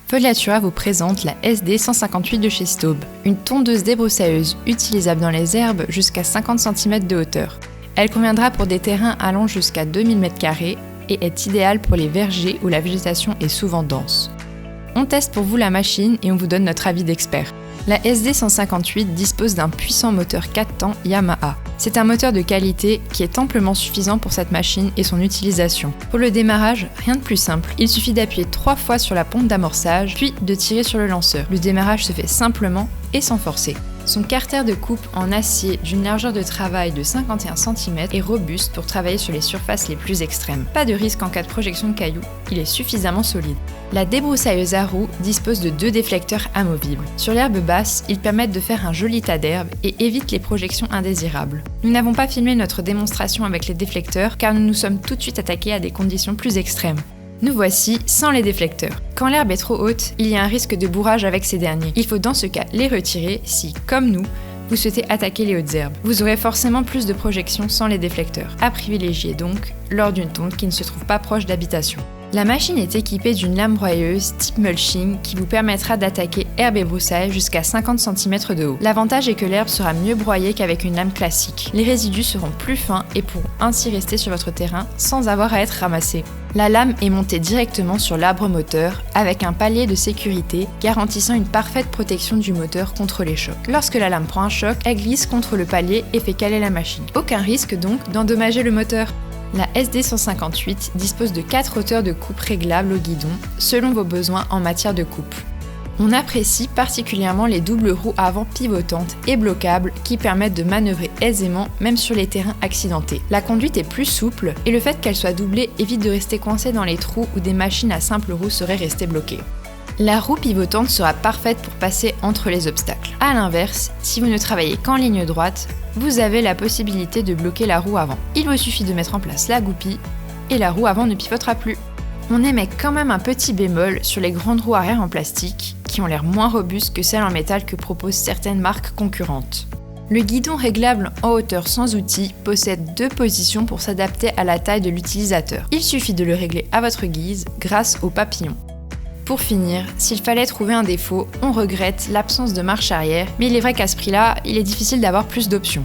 Foliatura vous présente la SD158 de chez Staub, une tondeuse débroussailleuse utilisable dans les herbes jusqu'à 50 cm de hauteur. Elle conviendra pour des terrains allant jusqu'à 2000 m² et est idéale pour les vergers où la végétation est souvent dense. On teste pour vous la machine et on vous donne notre avis d'expert. La SD158 dispose d'un puissant moteur 4 temps Yamaha. C'est un moteur de qualité qui est amplement suffisant pour cette machine et son utilisation. Pour le démarrage, rien de plus simple. Il suffit d'appuyer 3 fois sur la pompe d'amorçage, puis de tirer sur le lanceur. Le démarrage se fait simplement et sans forcer. Son carter de coupe en acier d'une largeur de travail de 51 cm est robuste pour travailler sur les surfaces les plus extrêmes. Pas de risque en cas de projection de cailloux, il est suffisamment solide. La débroussailleuse à roues dispose de 2 déflecteurs amovibles. Sur l'herbe basse, ils permettent de faire un joli tas d'herbe et évitent les projections indésirables. Nous n'avons pas filmé notre démonstration avec les déflecteurs car nous nous sommes tout de suite attaqués à des conditions plus extrêmes. Nous voici sans les déflecteurs. Quand l'herbe est trop haute, il y a un risque de bourrage avec ces derniers. Il faut dans ce cas les retirer si, comme nous, vous souhaitez attaquer les hautes herbes. Vous aurez forcément plus de projection sans les déflecteurs. À privilégier donc lors d'une tonte qui ne se trouve pas proche d'habitation. La machine est équipée d'une lame broyeuse type mulching qui vous permettra d'attaquer herbe et broussailles jusqu'à 50 cm de haut. L'avantage est que l'herbe sera mieux broyée qu'avec une lame classique. Les résidus seront plus fins et pourront ainsi rester sur votre terrain sans avoir à être ramassés. La lame est montée directement sur l'arbre moteur avec un palier de sécurité garantissant une parfaite protection du moteur contre les chocs. Lorsque la lame prend un choc, elle glisse contre le palier et fait caler la machine. Aucun risque donc d'endommager le moteur. La SD158 dispose de 4 hauteurs de coupe réglables au guidon, selon vos besoins en matière de coupe. On apprécie particulièrement les doubles roues avant pivotantes et bloquables qui permettent de manœuvrer aisément même sur les terrains accidentés. La conduite est plus souple et le fait qu'elle soit doublée évite de rester coincée dans les trous où des machines à simple roue seraient restées bloquées. La roue pivotante sera parfaite pour passer entre les obstacles. A l'inverse, si vous ne travaillez qu'en ligne droite, vous avez la possibilité de bloquer la roue avant. Il vous suffit de mettre en place la goupille et la roue avant ne pivotera plus. On émet quand même un petit bémol sur les grandes roues arrière en plastique qui ont l'air moins robustes que celles en métal que proposent certaines marques concurrentes. Le guidon réglable en hauteur sans outil possède 2 positions pour s'adapter à la taille de l'utilisateur. Il suffit de le régler à votre guise grâce au papillon. Pour finir, s'il fallait trouver un défaut, on regrette l'absence de marche arrière, mais il est vrai qu'à ce prix-là, il est difficile d'avoir plus d'options.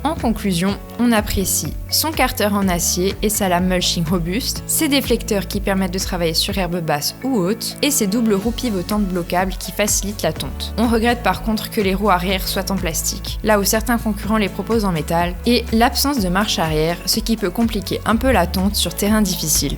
En conclusion, on apprécie son carter en acier et sa lame mulching robuste, ses déflecteurs qui permettent de travailler sur herbe basse ou haute, et ses doubles roues pivotantes bloquables qui facilitent la tonte. On regrette par contre que les roues arrière soient en plastique, là où certains concurrents les proposent en métal, et l'absence de marche arrière, ce qui peut compliquer un peu la tonte sur terrain difficile.